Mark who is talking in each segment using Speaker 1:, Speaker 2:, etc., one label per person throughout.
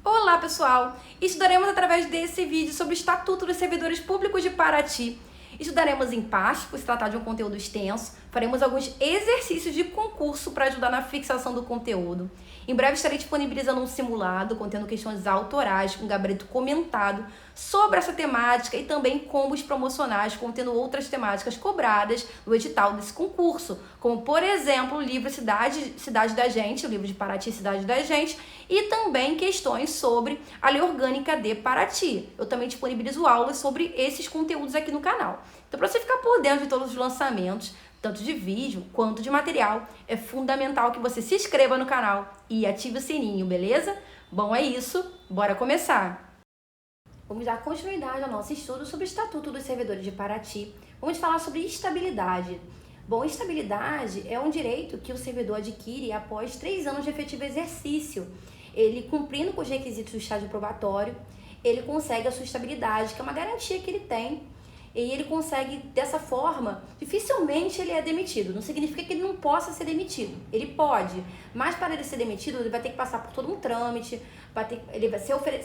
Speaker 1: Olá pessoal! Estudaremos através desse vídeo sobre o Estatuto dos Servidores Públicos de Paraty. Estudaremos em partes, por se tratar de um conteúdo extenso, faremos alguns exercícios de concurso para ajudar na fixação do conteúdo. Em breve estarei disponibilizando um simulado contendo questões autorais com gabarito comentado sobre essa temática e também combos promocionais contendo outras temáticas cobradas no edital desse concurso, como por exemplo o livro Cidade da Gente, o livro de Paraty Cidade da Gente, e também questões sobre a Lei Orgânica de Paraty. Eu também disponibilizo aulas sobre esses conteúdos aqui no canal. Então, para você ficar por dentro de todos os lançamentos, tanto de vídeo quanto de material, é fundamental que você se inscreva no canal e ative o sininho, beleza? Bom, é isso, bora começar! Vamos dar continuidade ao nosso estudo sobre o Estatuto dos Servidores de Paraty. Vamos falar sobre estabilidade. Bom, estabilidade é um direito que o servidor adquire após 3 anos de efetivo exercício. Ele, cumprindo com os requisitos do estágio probatório, ele consegue a sua estabilidade, que é uma garantia que ele tem. E ele consegue, dessa forma, dificilmente ele é demitido. Não significa que ele não possa ser demitido. Ele pode, mas para ele ser demitido, ele vai ter que passar por todo um trâmite,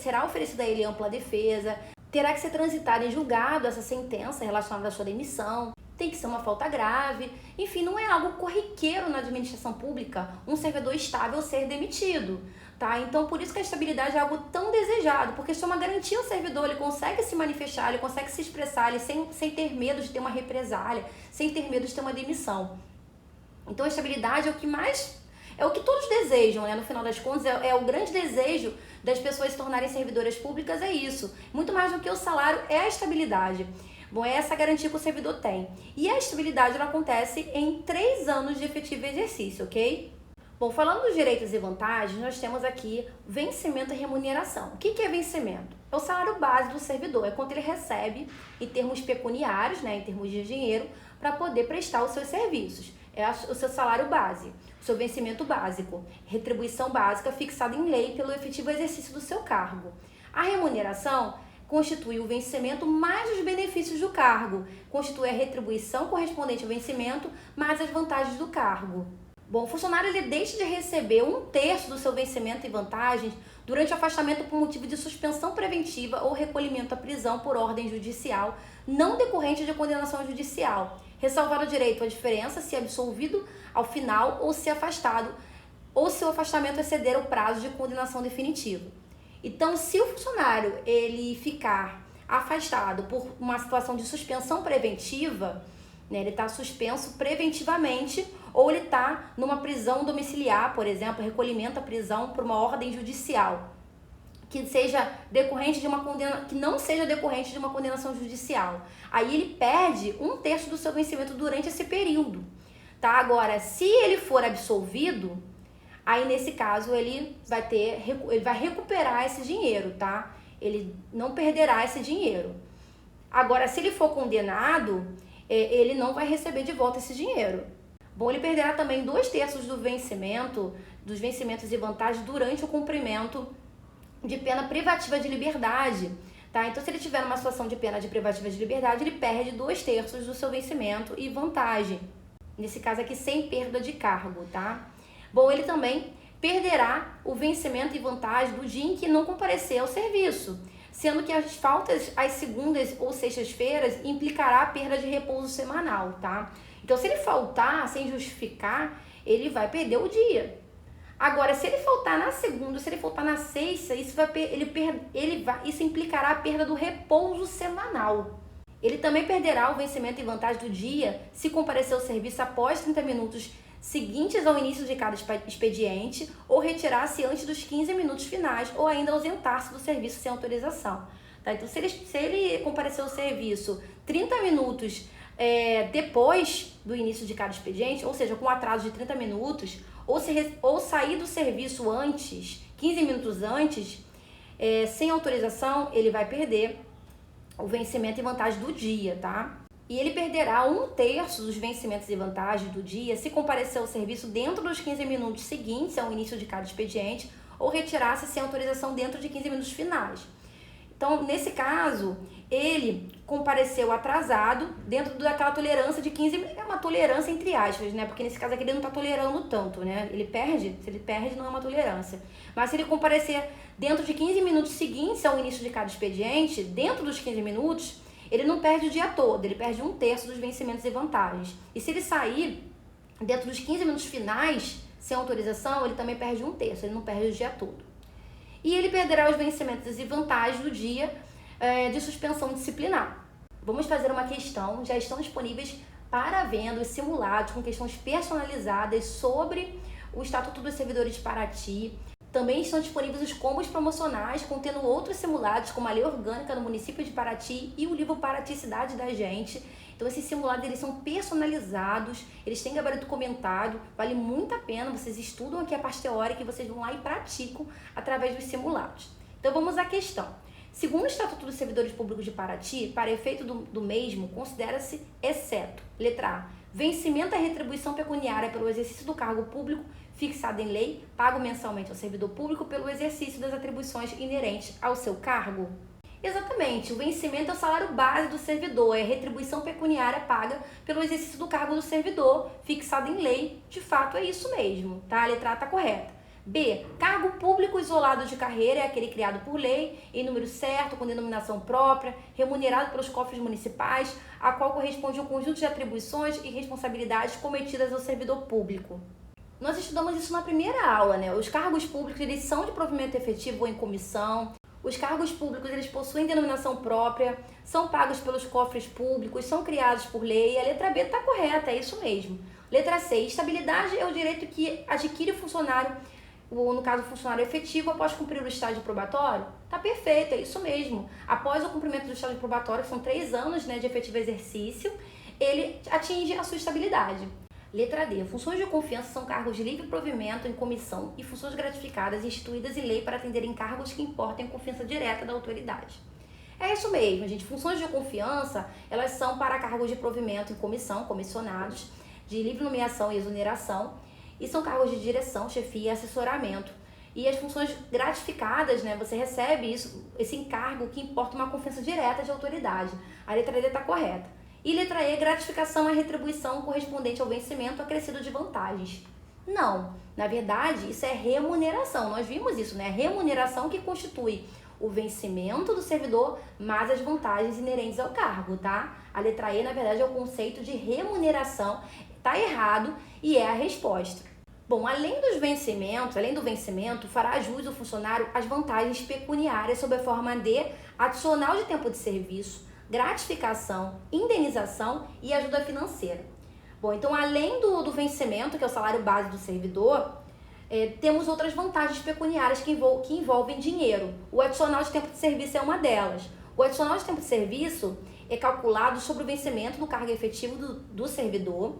Speaker 1: será oferecida a ele ampla defesa, terá que ser transitada em julgado essa sentença relacionada à sua demissão, tem que ser uma falta grave. Enfim, não é algo corriqueiro na administração pública um servidor estável ser demitido. Tá? Então, por isso que a estabilidade é algo tão desejado, porque isso é uma garantia ao servidor, ele consegue se manifestar, ele consegue se expressar, ele sem ter medo de ter uma represália, sem ter medo de ter uma demissão. Então, a estabilidade é o que todos desejam, né? No final das contas, é o grande desejo das pessoas se tornarem servidoras públicas, é isso. Muito mais do que o salário, é a estabilidade. Bom, é essa garantia que o servidor tem. E a estabilidade, ela acontece em 3 anos de efetivo exercício, ok? Bom, falando dos direitos e vantagens, nós temos aqui vencimento e remuneração. O que é vencimento? É o salário base do servidor, é quanto ele recebe em termos pecuniários, né, em termos de dinheiro, para poder prestar os seus serviços. É o seu salário base, o seu vencimento básico, retribuição básica fixada em lei pelo efetivo exercício do seu cargo. A remuneração constitui o vencimento mais os benefícios do cargo, constitui a retribuição correspondente ao vencimento mais as vantagens do cargo. Bom, o funcionário ele deixa de receber 1/3 do seu vencimento e vantagens durante o afastamento por motivo de suspensão preventiva ou recolhimento à prisão por ordem judicial, não decorrente de condenação judicial, ressalvado o direito à diferença se absolvido ao final ou se afastado, ou se o afastamento exceder o prazo de condenação definitiva. Então, se o funcionário ele ficar afastado por uma situação de suspensão preventiva, né, ele está suspenso preventivamente, ou ele está numa prisão domiciliar, por exemplo, recolhimento à prisão por uma ordem judicial, que não seja decorrente de uma condenação judicial. Aí ele perde 1/3 do seu vencimento durante esse período. Tá? Agora, se ele for absolvido, aí nesse caso ele vai recuperar esse dinheiro, tá? Ele não perderá esse dinheiro. Agora, se ele for condenado, ele não vai receber de volta esse dinheiro. Bom, ele perderá também 2/3 dos vencimentos e vantagens durante o cumprimento de pena privativa de liberdade, tá? Então, se ele tiver uma situação de pena de privativa de liberdade, ele perde 2/3 do seu vencimento e vantagem. Nesse caso aqui, sem perda de cargo, tá? Bom, ele também perderá o vencimento e vantagem do dia em que não comparecer ao serviço, sendo que as faltas às segundas ou sextas-feiras implicará a perda de repouso semanal, tá? Então, se ele faltar sem justificar, ele vai perder o dia. Agora, se ele faltar na segunda, se ele faltar na sexta, isso implicará a perda do repouso semanal. Ele também perderá o vencimento e vantagem do dia se comparecer ao serviço após 30 minutos seguintes ao início de cada expediente, ou retirar-se antes dos 15 minutos finais, ou ainda ausentar-se do serviço sem autorização. Tá? Então, se ele comparecer ao serviço 30 minutos depois do início de cada expediente, ou seja, com atraso de 30 minutos, ou sair do serviço antes, 15 minutos antes, sem autorização, ele vai perder o vencimento e vantagem do dia, tá? E ele perderá 1/3 dos vencimentos e vantagens do dia se comparecer ao serviço dentro dos 15 minutos seguintes ao início de cada expediente, ou retirar-se sem autorização dentro de 15 minutos finais. Então, nesse caso, ele compareceu atrasado dentro daquela tolerância de 15 minutos. É uma tolerância entre aspas, né? Porque nesse caso aqui ele não está tolerando tanto, né? Ele perde, se ele perde não é uma tolerância. Mas se ele comparecer dentro de 15 minutos seguintes ao início de cada expediente, dentro dos 15 minutos, ele não perde o dia todo, ele perde 1/3 dos vencimentos e vantagens. E se ele sair dentro dos 15 minutos finais, sem autorização, ele também perde 1/3, ele não perde o dia todo. E ele perderá os vencimentos e vantagens do dia de suspensão disciplinar. Vamos fazer uma questão, já estão disponíveis para venda os simulados com questões personalizadas sobre o Estatuto dos Servidores de Paraty. Também estão disponíveis os combos promocionais contendo outros simulados, como a Lei Orgânica do Município de Paraty e o livro Paraty Cidade da Gente. Então esses simulados eles são personalizados, eles têm gabarito comentado, vale muito a pena, vocês estudam aqui a parte teórica e vocês vão lá e praticam através dos simulados. Então vamos à questão. Segundo o Estatuto dos Servidores Públicos de Paraty, para efeito do mesmo, considera-se exceto, letra A, vencimento da retribuição pecuniária pelo exercício do cargo público fixado em lei, pago mensalmente ao servidor público pelo exercício das atribuições inerentes ao seu cargo. Exatamente, o vencimento é o salário base do servidor, é a retribuição pecuniária paga pelo exercício do cargo do servidor, fixado em lei, de fato é isso mesmo, tá? A letra A está correta. B, cargo público isolado de carreira é aquele criado por lei, em número certo, com denominação própria, remunerado pelos cofres municipais, a qual corresponde um conjunto de atribuições e responsabilidades cometidas ao servidor público. Nós estudamos isso na primeira aula, né? Os cargos públicos, eles são de provimento efetivo ou em comissão. Os cargos públicos, eles possuem denominação própria, são pagos pelos cofres públicos, são criados por lei. A letra B está correta, é isso mesmo. Letra C, estabilidade é o direito que adquire o funcionário, ou no caso o funcionário efetivo, após cumprir o estágio probatório. Tá perfeito, é isso mesmo. Após o cumprimento do estágio probatório, que são 3 anos, né, de efetivo exercício, ele atinge a sua estabilidade. Letra D. Funções de confiança são cargos de livre provimento em comissão e funções gratificadas instituídas em lei para atenderem cargos que importem confiança direta da autoridade. É isso mesmo, gente. Funções de confiança, elas são para cargos de provimento em comissão, comissionados, de livre nomeação e exoneração, e são cargos de direção, chefia e assessoramento. E as funções gratificadas, né, você recebe esse encargo que importa uma confiança direta de autoridade. A letra D está correta. E letra E, gratificação é a retribuição correspondente ao vencimento acrescido de vantagens. Não, na verdade, isso é remuneração. Nós vimos isso, né? Remuneração que constitui o vencimento do servidor mais as vantagens inerentes ao cargo, tá? A letra E, na verdade, é o conceito de remuneração. Tá errado e é a resposta. Bom, além do vencimento, fará jus o funcionário às vantagens pecuniárias sob a forma de adicional de tempo de serviço, gratificação, indenização e ajuda financeira. Bom, então além do vencimento, que é o salário base do servidor, temos outras vantagens pecuniárias que envolvem dinheiro. O adicional de tempo de serviço é uma delas. O adicional de tempo de serviço é calculado sobre o vencimento do cargo efetivo do servidor.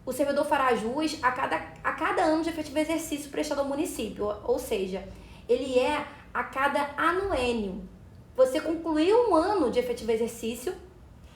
Speaker 1: O servidor fará jus a cada ano de efetivo exercício prestado ao município, ou seja, ele é a cada anuênio. Você concluiu um ano de efetivo exercício,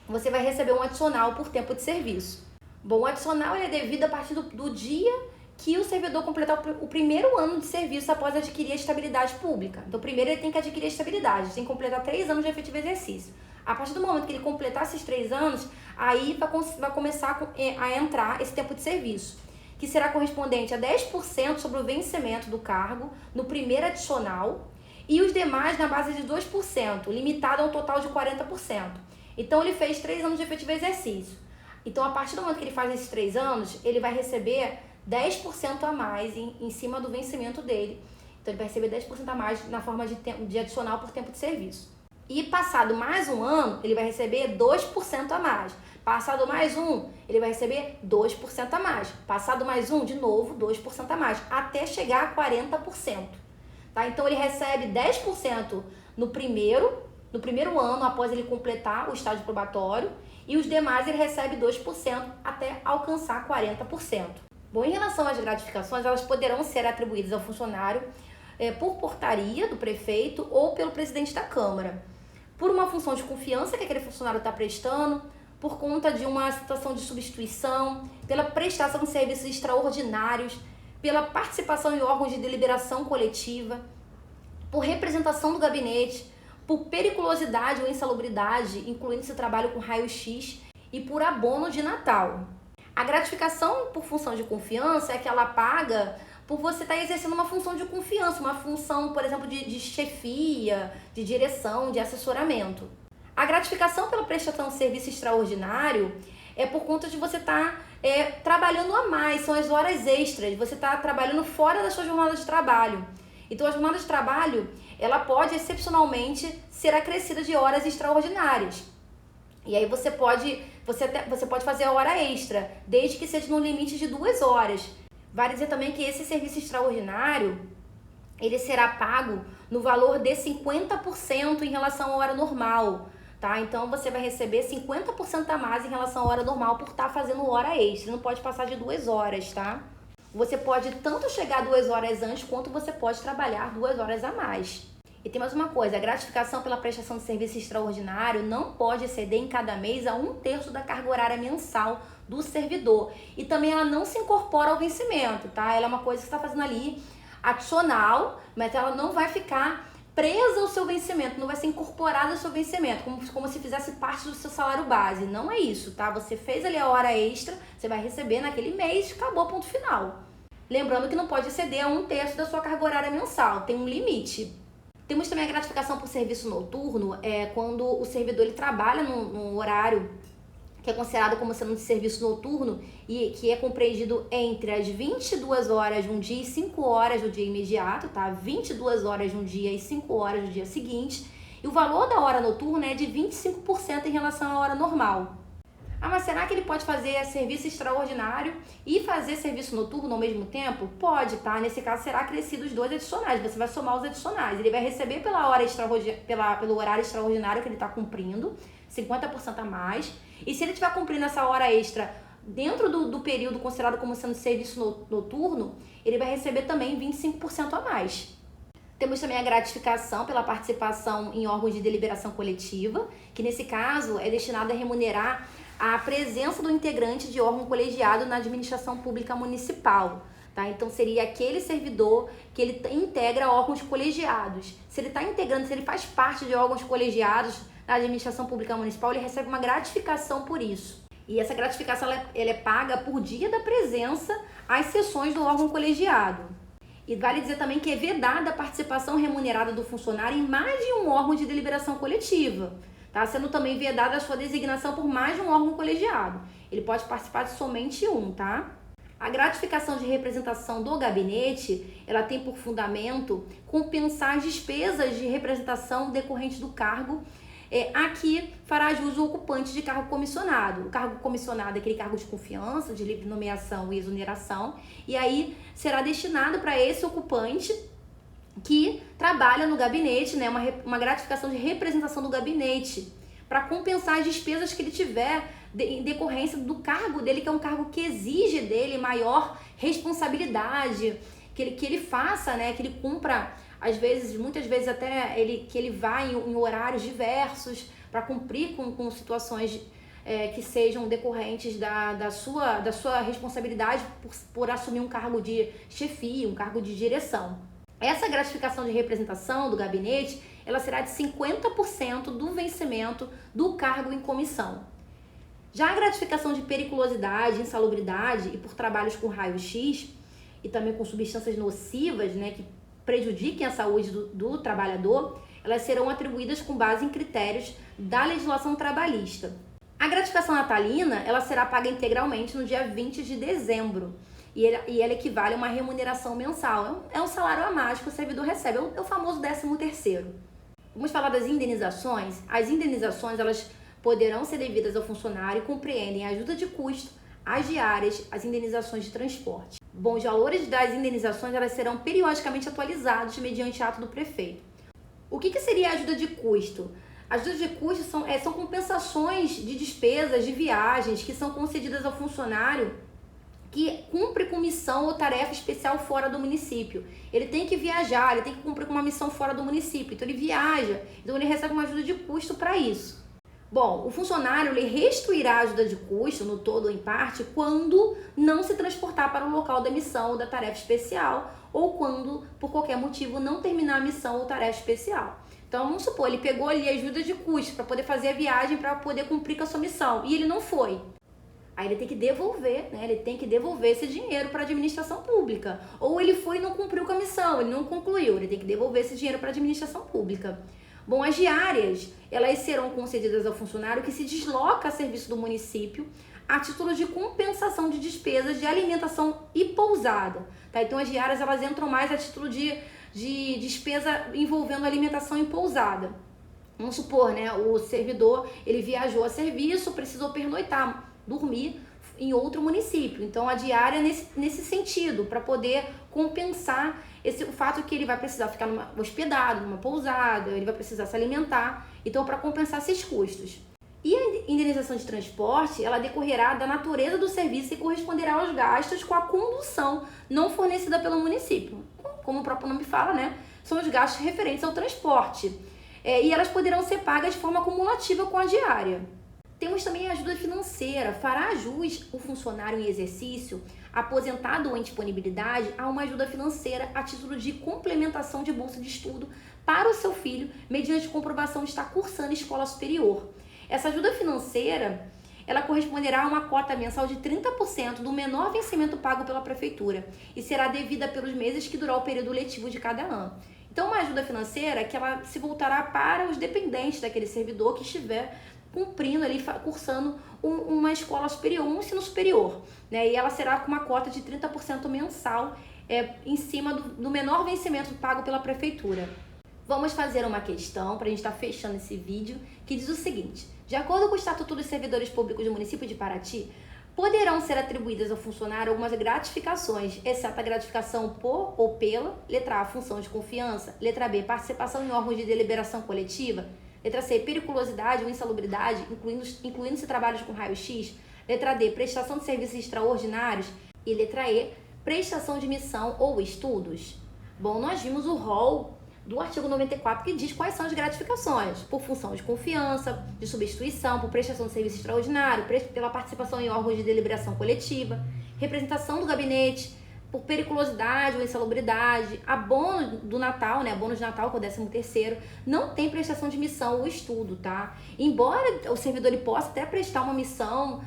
Speaker 1: você vai receber um adicional por tempo de serviço. Bom, o adicional é devido a partir do dia que o servidor completar o primeiro ano de serviço após adquirir a estabilidade pública. Então, primeiro ele tem que adquirir a estabilidade, tem que completar 3 anos de efetivo exercício. A partir do momento que ele completar esses 3 anos, aí vai começar a entrar esse tempo de serviço, que será correspondente a 10% sobre o vencimento do cargo no primeiro adicional, e os demais na base de 2%, limitado ao total de 40%. Então, ele fez 3 anos de efetivo exercício. Então, a partir do momento que ele faz esses 3 anos, ele vai receber 10% a mais em cima do vencimento dele. Então, ele vai receber 10% a mais na forma de adicional por tempo de serviço. E passado mais um ano, ele vai receber 2% a mais. Passado mais um, ele vai receber 2% a mais. Passado mais um, de novo, 2% a mais, até chegar a 40%. Tá? Então, ele recebe 10% no primeiro ano, após ele completar o estágio probatório, e os demais ele recebe 2% até alcançar 40%. Bom, em relação às gratificações, elas poderão ser atribuídas ao funcionário por portaria do prefeito ou pelo presidente da Câmara, por uma função de confiança que aquele funcionário está prestando, por conta de uma situação de substituição, pela prestação de serviços extraordinários, pela participação em órgãos de deliberação coletiva, por representação do gabinete, por periculosidade ou insalubridade, incluindo esse trabalho com raio-x, e por abono de Natal. A gratificação por função de confiança é que ela paga por você estar exercendo uma função de confiança, uma função, por exemplo, de chefia, de direção, de assessoramento. A gratificação pela prestação de serviço extraordinário é por conta de você estar trabalhando a mais, são as horas extras, você está trabalhando fora da sua jornada de trabalho. Então a jornada de trabalho, ela pode excepcionalmente ser acrescida de horas extraordinárias. E aí você pode fazer a hora extra, desde que seja no limite de 2 horas. Vale dizer também que esse serviço extraordinário, ele será pago no valor de 50% em relação à hora normal, tá? Então você vai receber 50% a mais em relação à hora normal por estar fazendo hora extra, não pode passar de 2 horas, tá? Você pode tanto chegar 2 horas antes, quanto você pode trabalhar 2 horas a mais. E tem mais uma coisa, a gratificação pela prestação de serviço extraordinário não pode exceder em cada mês a 1/3 da carga horária mensal do servidor. E também ela não se incorpora ao vencimento, tá? Ela é uma coisa que você está fazendo ali adicional, mas ela não vai ficar presa ao seu vencimento, não vai ser incorporada ao seu vencimento, como se fizesse parte do seu salário base. Não é isso, tá? Você fez ali a hora extra, você vai receber naquele mês, acabou, ponto final. Lembrando que não pode exceder a 1/3 da sua carga horária mensal, tem um limite. Temos também a gratificação por serviço noturno, quando o servidor ele trabalha num horário que é considerado como sendo de serviço noturno e que é compreendido entre as 22 horas de um dia e 5 horas do dia imediato, tá? 22 horas de um dia e 5 horas do dia seguinte. E o valor da hora noturna é de 25% em relação à hora normal. Ah, mas será que ele pode fazer serviço extraordinário e fazer serviço noturno ao mesmo tempo? Pode, tá? Nesse caso será acrescido os 2 adicionais, você vai somar os adicionais. Ele vai receber pelo horário extraordinário que ele está cumprindo, 50% a mais. E se ele estiver cumprindo essa hora extra dentro do período considerado como sendo serviço noturno, ele vai receber também 25% a mais. Temos também a gratificação pela participação em órgãos de deliberação coletiva, que nesse caso é destinada a remunerar a presença do integrante de órgão colegiado na administração pública municipal, tá? Então seria aquele servidor que ele integra órgãos colegiados. Se ele está integrando, se ele faz parte de órgãos colegiados na administração pública municipal, ele recebe uma gratificação por isso. E essa gratificação ela é paga por dia da presença às sessões do órgão colegiado. E vale dizer também que é vedada a participação remunerada do funcionário em mais de um órgão de deliberação coletiva, tá? Sendo também vedada a sua designação por mais de um órgão colegiado. Ele pode participar de somente um, tá? A gratificação de representação do gabinete, ela tem por fundamento compensar as despesas de representação decorrentes do cargo aqui fará jus o ocupante de cargo comissionado. O cargo comissionado é aquele cargo de confiança, de livre nomeação e exoneração, e aí será destinado para esse ocupante que trabalha no gabinete, né, uma gratificação de representação do gabinete, para compensar as despesas que ele tiver em decorrência do cargo dele, que é um cargo que exige dele maior responsabilidade, que ele faça, né, que ele cumpra, às vezes, muitas vezes até que ele vá em horários diversos para cumprir com situações que sejam decorrentes da sua responsabilidade por assumir um cargo de chefia, um cargo de direção. Essa gratificação de representação do gabinete, ela será de 50% do vencimento do cargo em comissão. Já a gratificação de periculosidade, insalubridade e por trabalhos com raio-x e também com substâncias nocivas, né, que prejudiquem a saúde do trabalhador, elas serão atribuídas com base em critérios da legislação trabalhista. A gratificação natalina, ela será paga integralmente no dia 20 de dezembro e ela equivale a uma remuneração mensal. É um salário a mais que o servidor recebe, é o famoso 13º. Vamos falar das indenizações. As indenizações, elas poderão ser devidas ao funcionário e compreendem a ajuda de custo, as diárias, as indenizações de transporte. Bom, os valores das indenizações elas serão periodicamente atualizados mediante ato do prefeito. O que seria a ajuda de custo? As ajudas de custo são compensações de despesas de viagens que são concedidas ao funcionário que cumpre com missão ou tarefa especial fora do município. Ele tem que viajar, ele tem que cumprir com uma missão fora do município, então ele viaja, então ele recebe uma ajuda de custo para isso. Bom, o funcionário ele restituirá a ajuda de custo, no todo ou em parte, quando não se transportar para o local da missão ou da tarefa especial, ou quando, por qualquer motivo, não terminar a missão ou tarefa especial. Então, vamos supor, ele pegou ali ajuda de custo para poder fazer a viagem, para poder cumprir com a sua missão, e ele não foi. Aí ele tem que devolver, né? Ele tem que devolver esse dinheiro para a administração pública. Ou ele foi e não cumpriu com a missão, ele não concluiu, ele tem que devolver esse dinheiro para a administração pública. Bom, as diárias, elas serão concedidas ao funcionário que se desloca a serviço do município a título de compensação de despesas de alimentação e pousada, tá? Então, as diárias, elas entram mais a título de despesa envolvendo alimentação e pousada. Vamos supor, né? O servidor, ele viajou a serviço, precisou pernoitar, dormir em outro município. Então, a diária nesse sentido, para poder compensar o fato que ele vai precisar ficar hospedado, numa pousada, ele vai precisar se alimentar. Então, para compensar esses custos. E a indenização de transporte, ela decorrerá da natureza do serviço e corresponderá aos gastos com a condução não fornecida pelo município. Como o próprio nome fala, né? São os gastos referentes ao transporte. E elas poderão ser pagas de forma acumulativa com a diária. Temos também a ajuda financeira. Fará jus o funcionário em exercício, aposentado ou em disponibilidade, a uma ajuda financeira a título de complementação de bolsa de estudo para o seu filho, mediante comprovação de estar cursando escola superior. Essa ajuda financeira, ela corresponderá a uma cota mensal de 30% do menor vencimento pago pela prefeitura e será devida pelos meses que durar o período letivo de cada ano. Então, uma ajuda financeira que ela se voltará para os dependentes daquele servidor que estiver cumprindo ali, cursando uma escola superior, um ensino superior, né? E ela será com uma cota de 30% mensal em cima do menor vencimento pago pela prefeitura. Vamos fazer uma questão para a gente estar fechando esse vídeo, que diz o seguinte: de acordo com o Estatuto dos Servidores Públicos do município de Paraty, poderão ser atribuídas ao funcionário algumas gratificações, exceto a gratificação por ou pela, letra A, função de confiança, letra B, participação em órgãos de deliberação coletiva, letra C, periculosidade ou insalubridade, incluindo-se trabalhos com raio-x, letra D, prestação de serviços extraordinários e letra E, prestação de missão ou estudos. Bom, nós vimos o rol do artigo 94 que diz quais são as gratificações: por função de confiança, de substituição, por prestação de serviço extraordinário, pela participação em órgãos de deliberação coletiva, representação do gabinete, por periculosidade ou insalubridade, abono do Natal, né? Abono de Natal, que é o 13º, não tem prestação de missão ou estudo, tá? Embora o servidor ele possa até prestar uma missão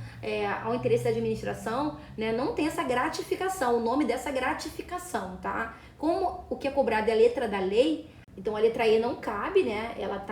Speaker 1: ao interesse da administração, né? Não tem essa gratificação, o nome dessa gratificação, tá? Como o que é cobrado é a letra da lei, então a letra E não cabe, né? Ela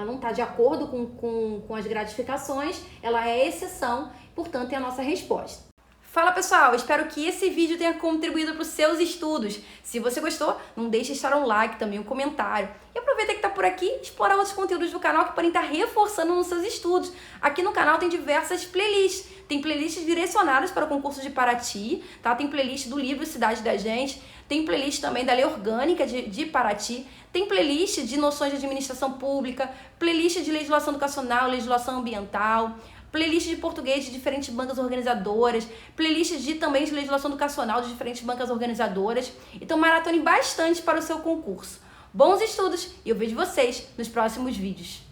Speaker 1: não está de acordo com as gratificações, ela é exceção, portanto é a nossa resposta. Fala pessoal, espero que esse vídeo tenha contribuído para os seus estudos. Se você gostou, não deixe de deixar um like, também um comentário. E aproveita que está por aqui e explora outros conteúdos do canal que podem estar reforçando nos seus estudos. Aqui no canal tem diversas playlists. Tem playlists direcionadas para o concurso de Paraty, tá? Tem playlist do livro Cidade da Gente, tem playlist também da Lei Orgânica de Paraty, tem playlist de noções de administração pública, playlist de legislação educacional, legislação ambiental, playlist de português de diferentes bancas organizadoras, playlist também de legislação educacional de diferentes bancas organizadoras. Então maratone bastante para o seu concurso. Bons estudos e eu vejo vocês nos próximos vídeos.